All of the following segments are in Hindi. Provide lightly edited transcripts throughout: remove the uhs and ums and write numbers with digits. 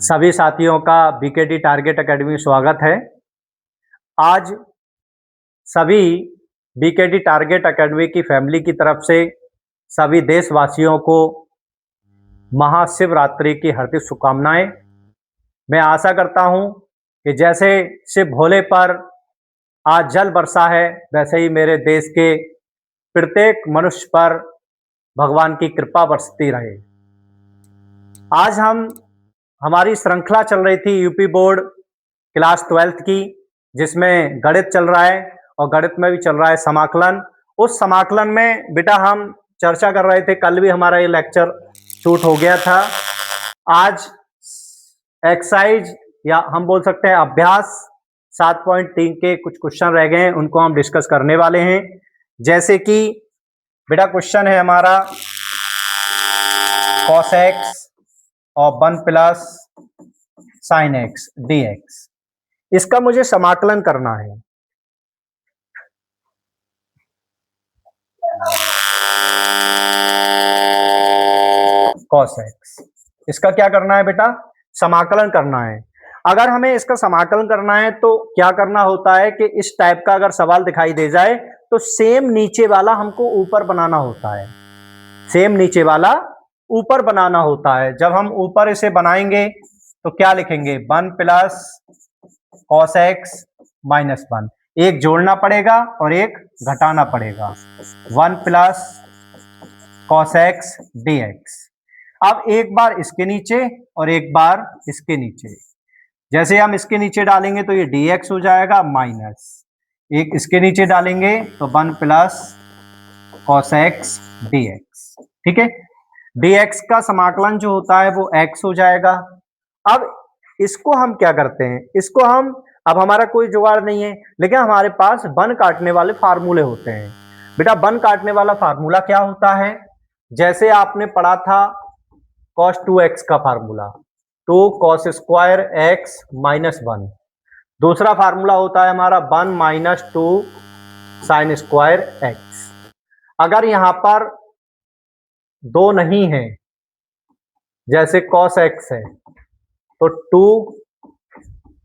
सभी साथियों का बीकेटी टारगेट एकेडमी में स्वागत है। आज सभी बीकेटी टारगेट एकेडमी की फैमिली की तरफ से सभी देशवासियों को महाशिवरात्रि की हार्दिक शुभकामनाएं। मैं आशा करता हूं कि जैसे शिव भोले पर आज जल बरसा है, वैसे ही मेरे देश के प्रत्येक मनुष्य पर भगवान की कृपा बरसती रहे। आज हमारी श्रृंखला चल रही थी यूपी बोर्ड क्लास 12th की, जिसमें गणित चल रहा है और गणित में भी चल रहा है समाकलन। उस समाकलन में बेटा हम चर्चा कर रहे थे, कल भी हमारा ये लेक्चर शूट हो गया था। आज एक्सरसाइज या हम बोल सकते हैं अभ्यास 7.3 के कुछ क्वेश्चन रह गए हैं, उनको हम डिस्कस करने वाले हैं। जैसे कि बेटा क्वेश्चन है हमारा cos x और 1 प्लस sin x dx, इसका मुझे समाकलन करना है। cos x, इसका क्या करना है बेटा? समाकलन करना है। अगर हमें इसका समाकलन करना है तो क्या करना होता है कि इस टाइप का अगर सवाल दिखाई दे जाए तो सेम नीचे वाला हमको ऊपर बनाना होता है। सेम नीचे वाला ऊपर बनाना होता है। जब हम ऊपर इसे बनाएंगे तो क्या लिखेंगे? 1 प्लस cos x माइनस 1, एक जोड़ना पड़ेगा और एक घटाना पड़ेगा। 1 प्लस cos x dx। अब एक बार इसके नीचे और एक बार इसके नीचे, जैसे हम इसके नीचे डालेंगे तो ये dx हो जाएगा माइनस, एक इसके नीचे डालेंगे तो 1 प्लस cos x dx। ठीक है, dx का समाकलन जो होता है वो x हो जाएगा। अब इसको हम क्या करते हैं, इसको हम, अब हमारा कोई जुगाड़ नहीं है, लेकिन हमारे पास बन काटने वाले फार्मूले होते हैं। बेटा बन काटने वाला फार्मूला क्या होता है? जैसे आपने पढ़ा था cos 2x का formula, 2 cos square x minus 1। दूसरा फार्मूला होता है हमारा 1 माइनस 2 साइन स्क्वायर x। अगर यहां पर दो नहीं है, जैसे cos x है तो 2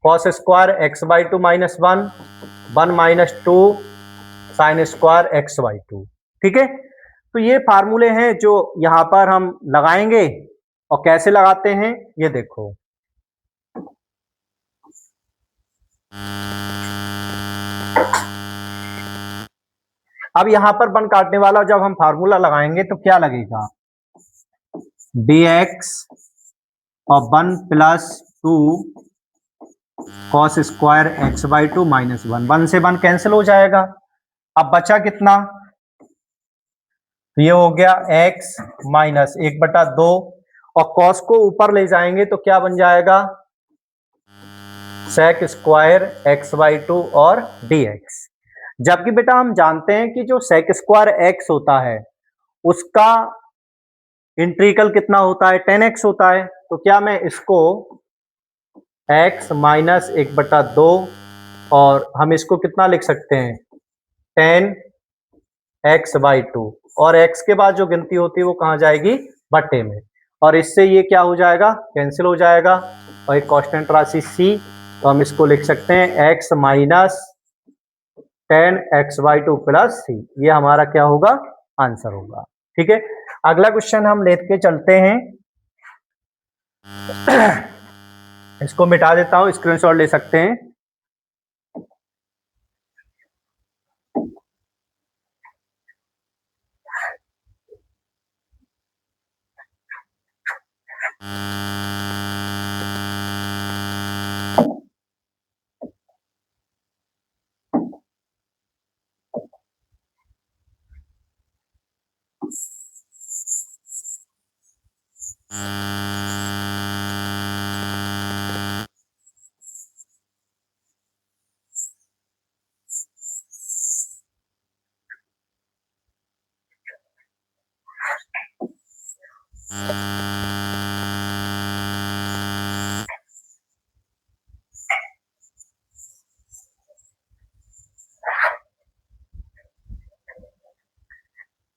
cos square x by 2 minus 1, 1 minus 2 sine square x by 2। ठीक है, तो ये फार्मूले हैं जो यहां पर हम लगाएंगे। और कैसे लगाते हैं ये देखो। अब यहां पर बन काटने वाला जब हम फार्मूला लगाएंगे तो क्या लगेगा? dx और 1 plus 2 cos square x by 2 minus 1, 1 से 1 कैंसिल हो जाएगा। अब बचा कितना? ये हो गया x माइनस 1/2, और cos को ऊपर ले जाएंगे तो क्या बन जाएगा? sec स्क्वायर x बाई 2 और dx। जबकि बेटा हम जानते हैं कि जो sec स्क्वायर x होता है उसका इंटीग्रल कितना होता है? 10x होता है। तो क्या मैं इसको x माइनस 1/2, और हम इसको कितना लिख सकते हैं? 10x बाई 2, और x के बाद जो गिनती होती है वो कहाँ जाएगी? बट्टे में, और इससे ये क्या हो जाएगा? कैंसिल हो जाएगा, और एक कांस्टेंट राशि c, तो हम इसको लिख सकते हैं x minus 10x by 2 plus c। ये हमारा क्या होगा? आंसर होगा। ठीक है, अगला क्वेश्चन हम लेके चलते हैं। इसको मिटा देता हूं, स्क्रीनशॉट ले सकते हैं।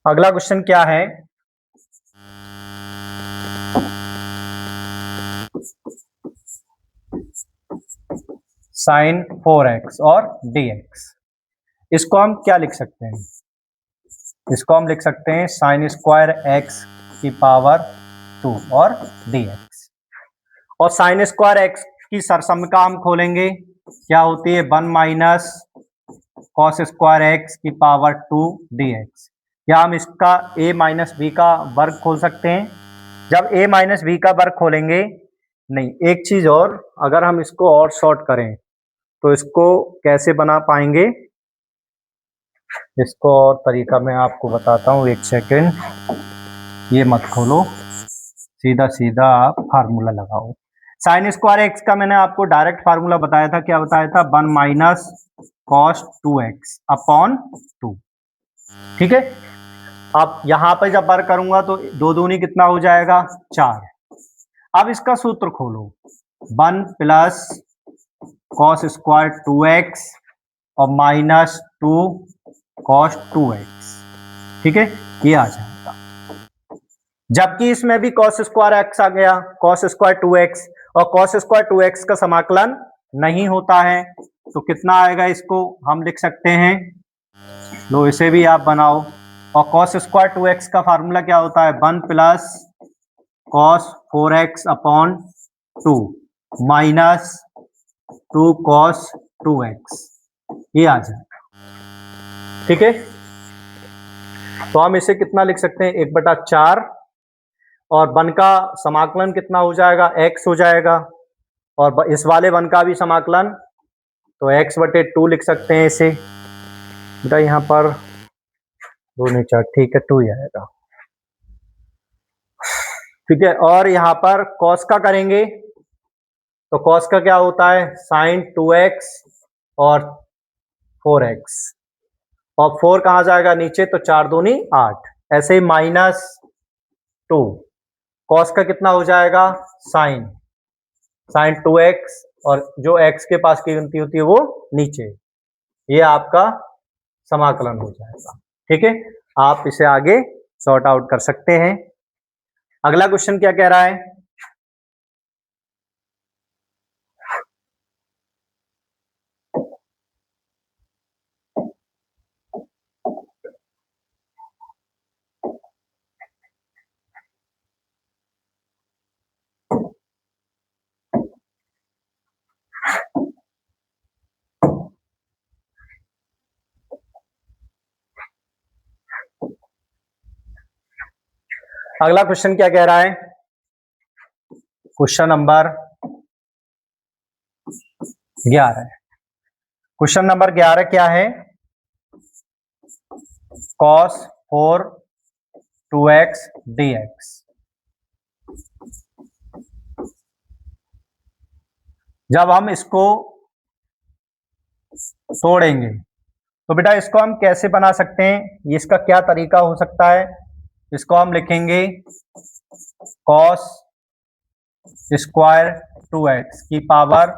अगला क्वेश्चन क्या है? साइन 4x और dx। इसको हम क्या लिख सकते हैं, इसको हम लिख सकते हैं साइन स्क्वायर एक्स की पावर 2 और dx। और साइन स्क्वायर एक्स की सरसमका हम खोलेंगे, क्या होती है 1 माइनस कॉस स्क्वायर एक्स की पावर 2 dx। या हम इसका a माइनस बी का वर्ग खोल सकते हैं। जब a माइनस बी का वर्ग खोलेंगे, नहीं एक चीज और, अगर हम इसको और शॉर्ट करें तो इसको कैसे बना पाएंगे, इसको और तरीका मैं आपको बताता हूँ, एक सेकेंड, ये मत खोलो, सीधा सीधा आप फार्मूला लगाओ। साइन स्क्वायर एक्स का मैंने आपको डायरेक्ट फार्मूला बताया था, क्या बताया था 1 माइनस कॉस 2x अपॉन 2। ठीक है, अब यहां पर जब वर्ग करूंगा तो 2 दूनी कितना हो जाएगा 4। अब इसका सूत्र खोलो, 1 प्लस कॉस स्क्वायर 2x और माइनस 2 कॉस 2x। ठीक है, ये आ जाएगा। जबकि इसमें भी कॉस स्क्वायर एक्स आ गया, कॉस स्क्वायर 2x, और कॉस स्क्वायर 2x का समाकलन नहीं होता है, तो कितना आएगा, इसको हम लिख सकते हैं, लो इसे भी आप बनाओ। और कॉस स्क्वायर 2x का फार्मूला क्या होता है 1 plus cos 4x upon 2 minus 2 cos 2x, ये आ जाएगा। ठीक है, तो हम इसे कितना लिख सकते हैं 1/4, और 1 का समाकलन कितना हो जाएगा x हो जाएगा, और इस वाले 1 का भी समाकलन तो x/2 लिख सकते हैं इसे। बेटा यहाँ पर 2 नहीं 4, ठीक है 2 ही आएगा। ठीक है, और यहाँ पर cos का करेंगे तो cos का क्या होता है साइन 2x और 4x, और 4 कहाँ जाएगा नीचे, तो 4 दूनी 8, ऐसे ही माइनस 2, cos का कितना हो जाएगा साइन 2x, और जो x के पास की गिनती होती है वो नीचे, ये आपका समाकलन हो जाएगा। ठीक है, आप इसे आगे सॉर्ट आउट कर सकते हैं। अगला क्वेश्चन क्या कह रहा है, अगला क्वेश्चन क्या कह रहा है, क्वेश्चन नंबर 11। क्वेश्चन नंबर 11 क्या है, cos 4 2x dx। जब हम इसको तोड़ेंगे तो बेटा इसको हम कैसे बना सकते हैं, इसका क्या तरीका हो सकता है, इसको हम लिखेंगे cos स्क्वायर 2x की पावर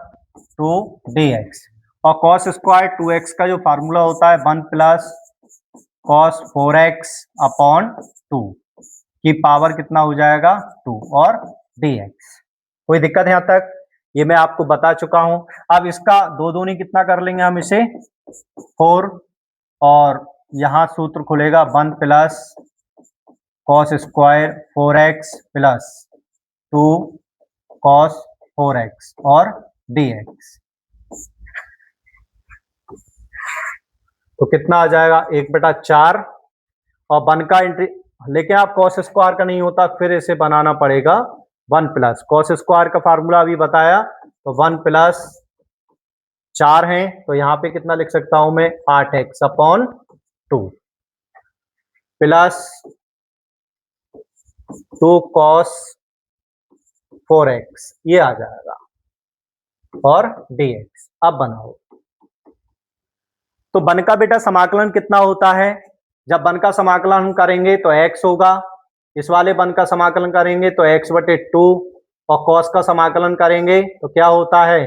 2 dx, और cos स्क्वायर 2x का जो फार्मूला होता है 1 प्लस cos 4x अपॉन 2 की पावर कितना हो जाएगा 2 और dx। कोई दिक्कत है यहाँ तक, ये मैं आपको बता चुका हूं। अब इसका 2 दूनी कितना कर लेंगे हम इसे 4, और यहां सूत्र खुलेगा 1 plus cos square 4x plus 2 cos 4x और dx। तो कितना आ जाएगा 1/4, और 1 का एंट्री, लेकिन आप कॉस स्क्वायर का नहीं होता, फिर इसे बनाना पड़ेगा 1 प्लस कॉस स्क्वायर का फार्मूला अभी बताया, तो 1 प्लस 4 है, तो यहां पे कितना लिख सकता हूं मैं 8x upon 2 plus 2 cos 4x, ये आ जाएगा, और dx। अब बनाओ, तो 1 का बेटा समाकलन कितना होता है, जब 1 का समाकलन हम करेंगे तो x होगा, इस वाले 1 का समाकलन करेंगे तो x/2, और cos का समाकलन करेंगे तो क्या होता है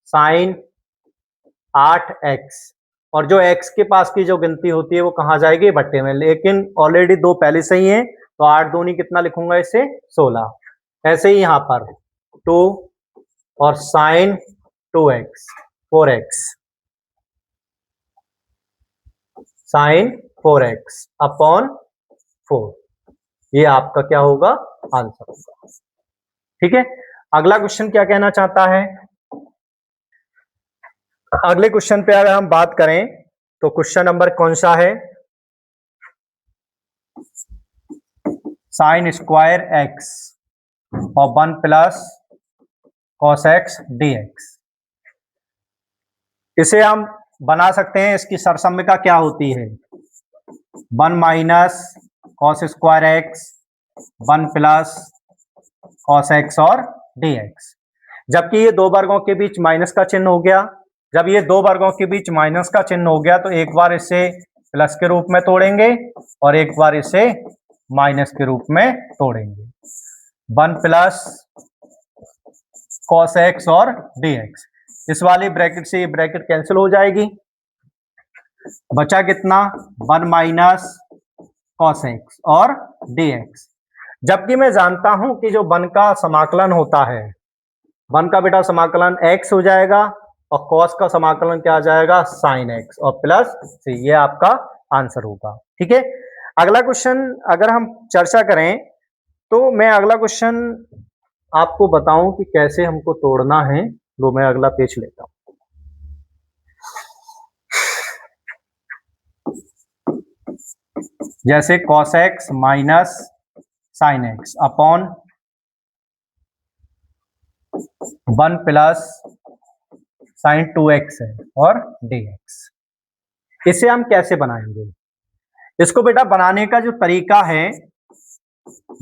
साइन 8x, और जो x के पास की जो गिनती होती है वो कहाँ जाएगी बट्टे में, लेकिन ऑलरेडी 2 पहले से ही है, तो 8 दूनी कितना लिखूंगा इसे 16। ऐसे ही यहाँ पर 2 और sign 2x, 4x sign 4x upon 4, ये आपका क्या होगा, आंसर होगा। ठीक है, अगला क्वेश्चन क्या कहना चाहता है। अगले क्वेश्चन पे अगर हम बात करें तो क्वेश्चन नंबर कौन सा है, साइन स्क्वायर एक्स और 1 प्लस कॉस एक्स dx। इसे हम बना सकते हैं, इसकी सरसम्यिका क्या होती है, 1 minus cos square x 1 plus cos x और dx। जबकि ये दो वर्गों के बीच माइनस का चिन्ह हो गया, जब ये दो वर्गों के बीच माइनस का चिन्ह हो गया तो एक बार इसे प्लस के रूप में तोड़ेंगे और एक बार इसे माइनस के रूप में तोड़ेंगे। 1 प्लस कॉस एक्स और dx, इस वाली ब्रैकेट से ये ब्रैकेट कैंसिल हो जाएगी, बचा कितना, 1 माइनस कॉस एक्स और dx। जबकि मैं जानता हूं कि जो 1 का समाकलन होता है, 1 का बेटा समाकलन x हो जाएगा और cos का समाकलन क्या आ जाएगा, sin x और प्लस c, ये आपका आंसर होगा। ठीक है, अगला क्वेश्चन अगर हम चर्चा करें तो मैं अगला क्वेश्चन आपको बताऊं कि कैसे हमको तोड़ना है। लो मैं अगला पेज लेता हूं। जैसे cos x minus sin x upon 1 plus sin 2x है और dx। इसे हम कैसे बनाएंगे, इसको बेटा बनाने का जो तरीका है,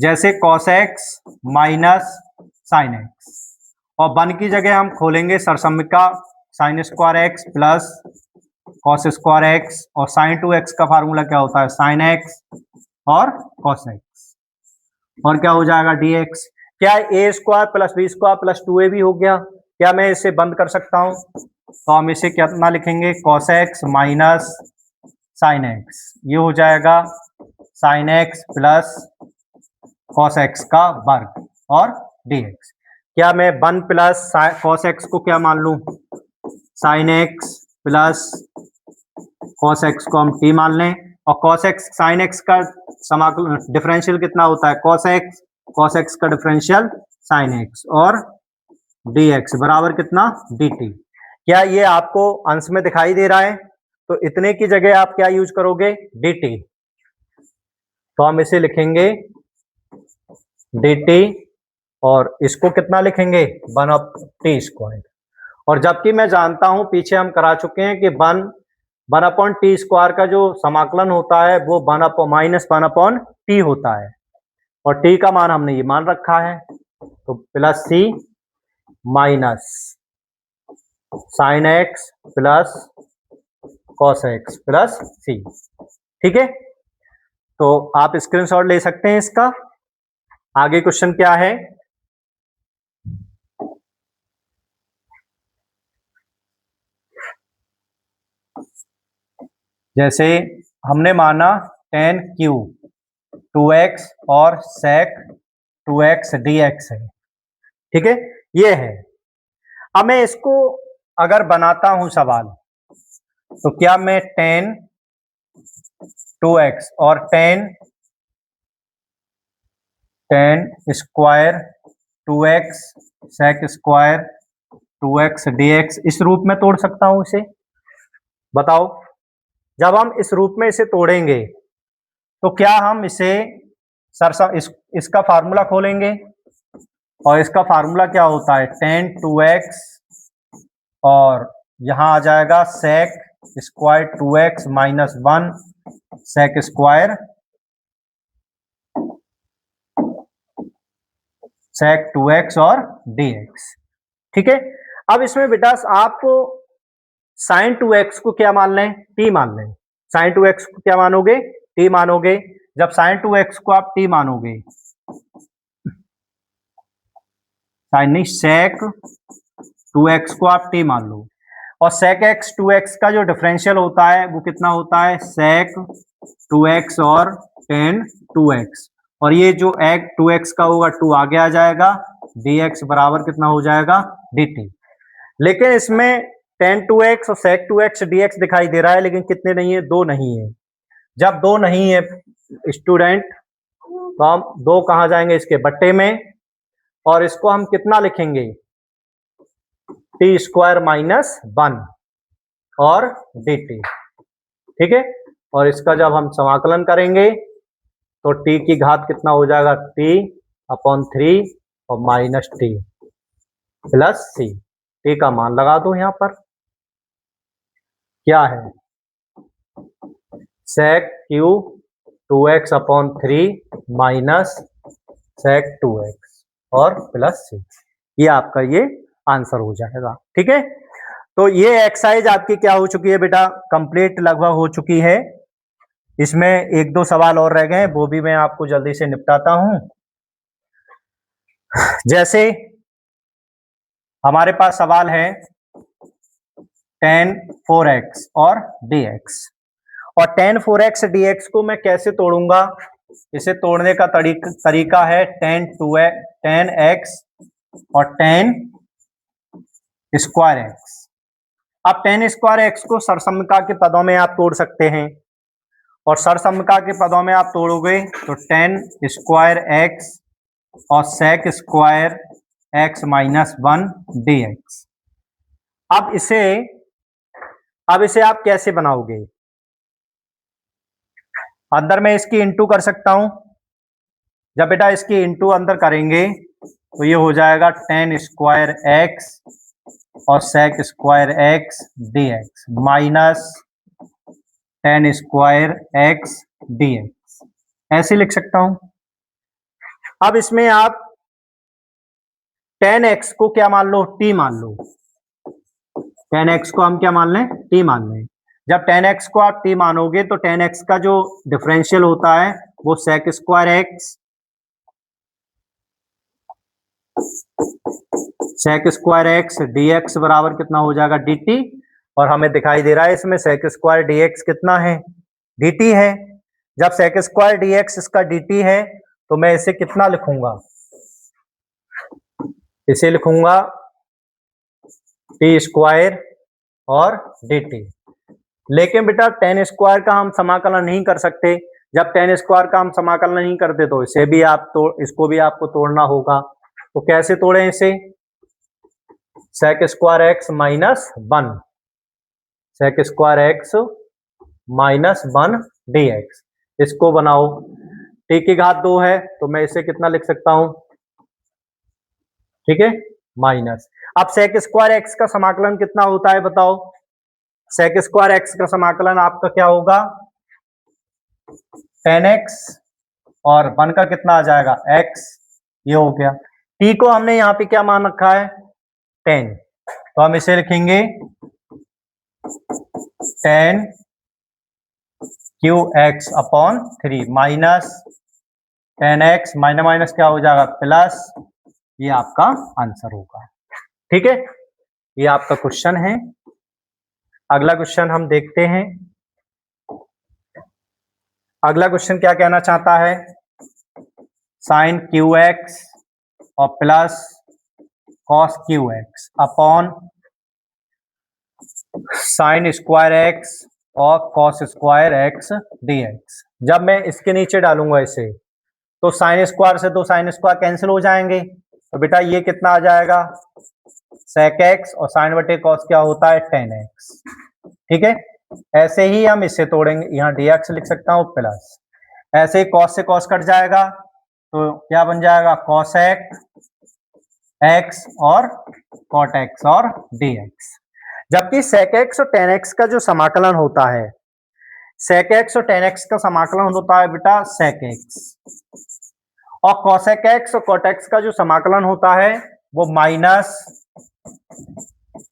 जैसे cos x minus sin x और 1 की जगह हम खोलेंगे सरसम्यिका sin square x plus cos square x और sin 2x का फार्मूला क्या होता है, sin x और cos x, और क्या हो जाएगा dx। क्या a square plus B square plus 2ab हो गया, क्या मैं इसे बंद कर सकता हूं, तो हम इसे कितना लिखेंगे, cos x minus sin x, ये हो जाएगा sin x plus cos x का वर्ग और dx। क्या मैं 1 प्लस cos x को क्या मान लूं, sin x plus cos x को हम t मान लें, और cos x sin x का समाकलन डिफरेंशियल कितना होता है, cos x का डिफरेंशियल sin x और dx बराबर कितना, dt। क्या ये आपको अंश में दिखाई दे रहा है, तो इतने की जगह आप क्या यूज करोगे, dt, तो हम इसे लिखेंगे dt और इसको कितना लिखेंगे, 1/t स्क्वायर। और जबकि मैं जानता हूं, पीछे हम करा चुके हैं कि 1/t स्क्वायर का जो समाकलन होता है वो माइनस 1/t होता है, और t का मान हमने ये मान रखा है, तो plus c minus sine x plus cos x प्लस c। ठीक है, तो आप स्क्रीनशॉट ले सकते हैं इसका। आगे क्वेश्चन क्या है, जैसे हमने माना tan q 2x और sec 2x dx है। ठीक है, ये है। अब मैं इसको अगर बनाता हूं सवाल, तो क्या मैं tan 2x और tan square 2x sec square 2x dx इस रूप में तोड़ सकता हूं इसे, बताओ। जब हम इस रूप में इसे तोड़ेंगे तो क्या हम इसे इसका फार्मूला खोलेंगे, और इसका फार्मूला क्या होता है, tan 2x और यहां आ जाएगा sec square 2x minus 1 sec square sec 2x और dx। ठीक है, अब इसमें बेटा आप sin 2x को क्या मान लें, t मान लें। sin 2x को क्या मानोगे, t मानोगे। जब sin 2x को आप t मानोगे, sin नहीं sec 2x को आप t मान लो, और sec x 2x का जो डिफरेंशियल होता है वो कितना होता है, sec 2x और tan 2x, और ये जो 2x का होगा 2 आगे आ जाएगा, dx बराबर कितना हो जाएगा, dt। लेकिन इसमें tan 2x और sec 2x dx दिखाई दे रहा है, लेकिन कितने नहीं है, 2 नहीं है। जब 2 नहीं है स्टूडेंट, तो हम 2 कहाँ जाएंगे, इसके बट्टे में, और इसको हम कितना लिखेंगे, टी स्क्वायर माइनस 1 और डी टी। ठीक है, और इसका जब हम समाकलन करेंगे तो टी की घात कितना हो जाएगा, टी अपॉन 3 और minus T plus C. T का मान लगा दो यहां पर, क्या है, sec Q 2x upon 3 minus sec 2x और प्लस सी। ये आपका ये आंसर हो जाएगा। ठीक है, तो ये एक्सरसाइज आपकी क्या हो चुकी है बेटा, कंप्लीट लगभग हो चुकी है। इसमें 1-2 सवाल और रह गए हैं, वो भी मैं आपको जल्दी से निपटाता हूं। जैसे हमारे पास सवाल है tan 4x और dx, और tan 4x dx को मैं कैसे तोड़ूंगा, इसे तोड़ने का तरीका है tan x और tan स्क्वायर x। अब tan स्क्वायर x को सरसमका के पदों में आप तोड़ सकते हैं, और सरसमका के पदों में आप तोड़ोगे तो tan स्क्वायर x और sec square x minus 1 dx। अब इसे आप कैसे बनाओगे, अंदर में इसकी इंटू कर सकता हूं। जब बेटा इसकी इंटू अंदर करेंगे तो ये हो जाएगा tan स्क्वायर x और sec square x dx minus tan square x dx, ऐसे लिख सकता हूं। अब इसमें आप tan x को क्या मान लो, t मान लो। tan x को हम क्या मान लें, t मान लें। जब tan x को आप t मानोगे तो tan x का जो डिफरेंशियल होता है वो sec square x, sec square x dx बराबर कितना हो जाएगा, dt। और हमें दिखाई दे रहा है इसमें sec स्क्वायर dx कितना है, dt है। जब sec स्क्वायर dx इसका dt है तो मैं इसे कितना लिखूंगा, इसे लिखूंगा टी स्क्वायर और dt। लेकिन बेटा tan स्क्वायर का हम समाकलन नहीं कर सकते। जब tan स्क्वायर का हम समाकलन नहीं करते तो इसे भी इसको भी आपको तोड़ना होगा। तो कैसे तोड़ें इसे, sec square x minus 1, sec square x minus 1 dx, इसको बनाओ। t की घात 2 है तो मैं इसे कितना लिख सकता हूं, ठीक है, माइनस। अब sec स्क्वायर x का समाकलन कितना होता है बताओ, sec स्क्वायर x का समाकलन आपका क्या होगा, tan x और 1 का कितना आ जाएगा, x, ये हो गया। t को हमने यहाँ पे क्या मान रखा है, 10, तो हम इसे लिखेंगे tan Q x upon 3 minus tan x, minus minus क्या हो जाएगा, प्लस, ये आपका आंसर होगा। ठीक है, ये आपका क्वेश्चन है। अगला क्वेश्चन हम देखते हैं। अगला क्वेश्चन क्या कहना चाहता है, साइन क्यू एक्स और plus cos Q x upon sine square x और कॉस स्क्वायर एक्स dx। जब मैं इसके नीचे डालूंगा इसे तो साइन स्क्वायर से तो साइन स्क्वायर कैंसिल हो जाएंगे, तो बेटा ये कितना आ जाएगा, sec x और साइन बटे कॉस क्या होता है, tan x। ठीक है, ऐसे ही हम इसे तोड़ेंगे, यहाँ dx लिख सकता हूँ प्लस, ऐसे ही कॉस से कॉस कट जाएगा तो क्या बन जाएगा, cos x और cot x और dx। जबकि sec x और tan x का जो समाकलन होता है, sec x और tan x का समाकलन होता है बेटा sec x, और cosec x और cot x का जो समाकलन होता है वो माइनस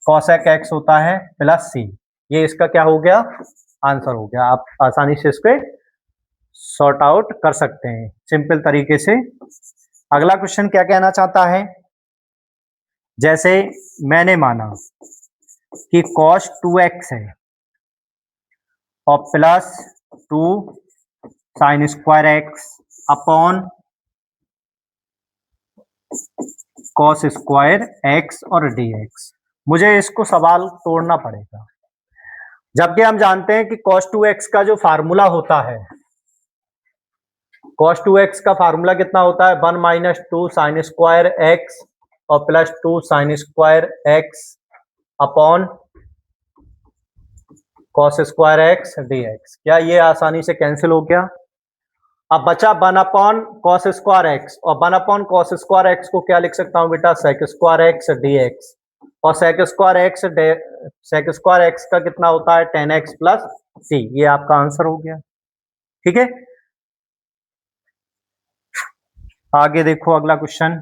cosec x होता है प्लस c। ये इसका क्या हो गया, आंसर हो गया। आप आसानी से इसको सॉर्ट आउट कर सकते हैं सिंपल तरीके से। अगला क्वेश्चन क्या कहना चाहता है, जैसे मैंने माना कि cos 2x है और plus 2 sine square x upon cos square x और dx। मुझे इसको सवाल तोड़ना पड़ेगा। जबकि हम जानते हैं कि cos 2x का जो फार्मूला होता है, cos 2x का फार्मूला कितना होता है, 1 माइनस 2 साइन स्क्वायर एक्स और plus 2 sine square x upon cos square x dx। क्या ये आसानी से कैंसिल हो गया? अब बचा 1 अपॉन cos स्क्वायर एक्स, और 1 अपॉन cos स्क्वायर एक्स को क्या लिख सकता हूं बेटा, sec स्क्वायर एक्स dx, और sec स्क्वायर एक्स का कितना होता है, 10x प्लस c। ये आपका आंसर हो गया। ठीक है, आगे देखो अगला क्वेश्चन।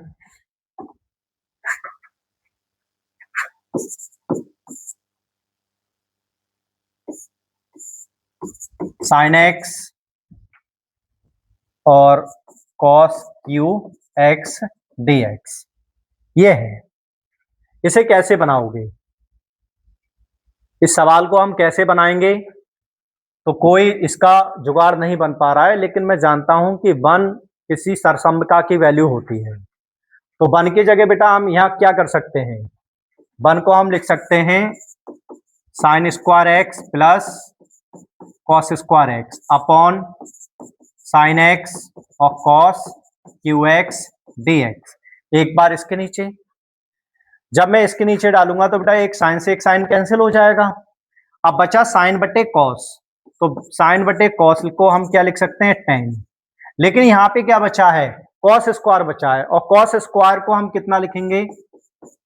साइन एक्स और cos क्यू एक्स dx ये है। इसे कैसे बनाओगे? इस सवाल को हम कैसे बनाएंगे? तो कोई इसका जुगाड़ नहीं बन पा रहा है, लेकिन मैं जानता हूं कि 1 किसी सरसम्भका की वैल्यू होती है। तो 1 की जगह बेटा हम यहां क्या कर सकते हैं, 1 को हम लिख सकते हैं sine square x plus cos square x upon sine x और कॉस क्यू एक्स dx। एक बार इसके नीचे, जब मैं इसके नीचे डालूंगा तो बेटा एक साइन से एक साइन कैंसिल हो जाएगा। अब बचा साइन बटे कॉस, तो साइन बटे कॉस को हम क्या लिख सकते हैं, tan। लेकिन यहां पे क्या बचा है, कॉस स्क्वायर बचा है, और कॉस स्क्वायर को हम कितना लिखेंगे,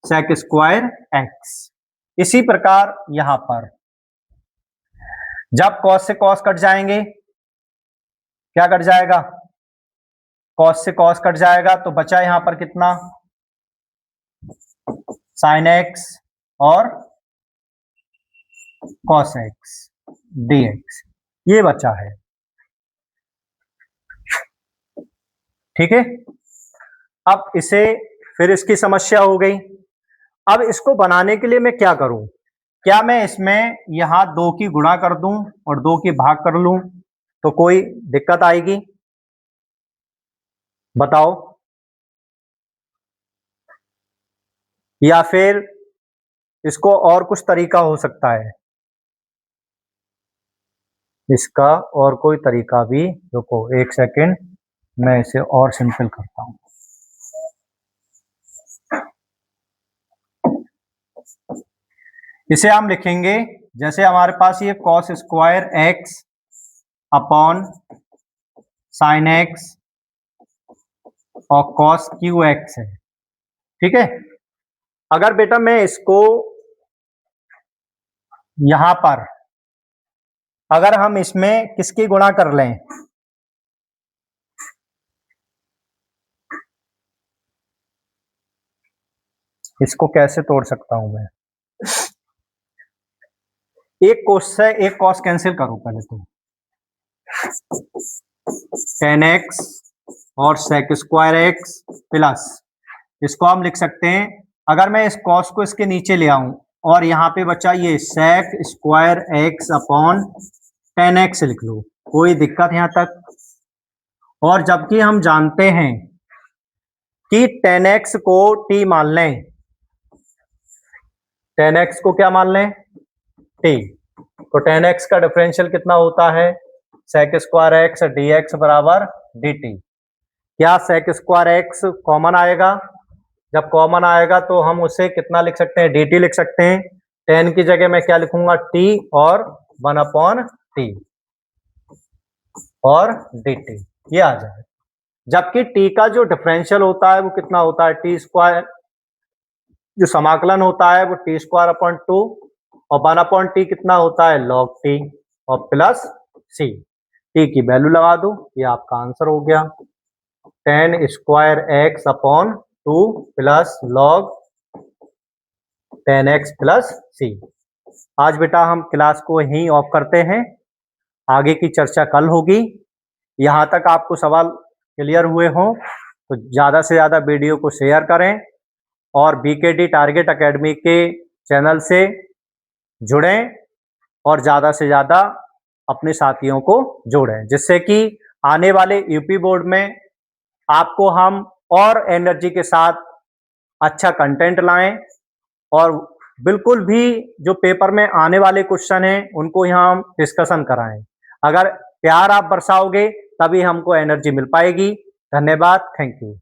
सेक स्क्वायर एक्स। इसी प्रकार यहां पर जब कॉस से कॉस कट जाएंगे, क्या कट जाएगा, कॉस से कॉस कट जाएगा, तो बचा यहां पर कितना, साइन एक्स और कॉस एक्स dx, ये बचा है। ठीक है, अब इसे फिर इसकी समस्या हो गई। अब इसको बनाने के लिए मैं क्या करूं, क्या मैं इसमें यहां 2 की गुणा कर दूं और 2 की भाग कर लूं, तो कोई दिक्कत आएगी? बताओ। या फिर इसको और कुछ तरीका हो सकता है, इसका और कोई तरीका भी, रुको एक सेकेंड, मैं इसे और सिंपल करता हूं। इसे हम लिखेंगे जैसे हमारे पास ये cos square x upon sine x और कॉस क्यू एक्स है। ठीक है, अगर बेटा मैं इसको यहां पर, अगर हम इसमें किसकी गुणा कर लें, इसको कैसे तोड़ सकता हूं मैं, एक कॉस से एक कॉस कैंसिल करो पहले तो, tan x और sec स्क्वायर एक्स प्लस, इसको हम लिख सकते हैं, अगर मैं इस कॉस को इसके नीचे ले आऊं और यहां पे बचा ये sec square x upon tan x लिख लो, कोई दिक्कत यहां तक? और जबकि हम जानते हैं कि tan x को t मान लें, tan x को क्या मान लें, t, तो tan x का डिफरेंशियल कितना होता है, sec स्क्वायर एक्स dx बराबर dt। क्या sec स्क्वायर एक्स कॉमन आएगा, जब कॉमन आएगा तो हम उसे कितना लिख सकते हैं, dt लिख सकते हैं। tan की जगह मैं क्या लिखूंगा, t और 1 अपॉन t और dt, ये आ जाए। जबकि t का जो डिफरेंशियल होता है वो कितना होता है, टी स्क्वायर, जो समाकलन होता है वो टी स्क्वायर अपॉन 2, और 1 अपॉन टी कितना होता है, log t और प्लस c। t की वैल्यू लगा दो, ये आपका आंसर हो गया, tan square x upon 2 plus log tan x प्लस c। आज बेटा हम क्लास को यहीं ऑफ करते हैं, आगे की चर्चा कल होगी। यहाँ तक आपको सवाल क्लियर हुए हों तो ज़्यादा से ज़्यादा वीडियो को शेयर करें और BKD टारगेट एकेडमी के चैनल से जुड़ें और ज़्यादा से ज़्यादा अपने साथियों को जोड़ें, जिससे कि आने वाले यूपी बोर्ड में आपको हम और एनर्जी के साथ अच्छा कंटेंट लाएं और बिल्कुल भी जो पेपर में आने वाले क्वेश्चन हैं, उनको यहाँ हम डिस्कशन कराएँ। अगर प्यार आप बरसाओगे, तभी हमको एनर्जी मिल पाएगी। धन्यवाद, थैंक यू।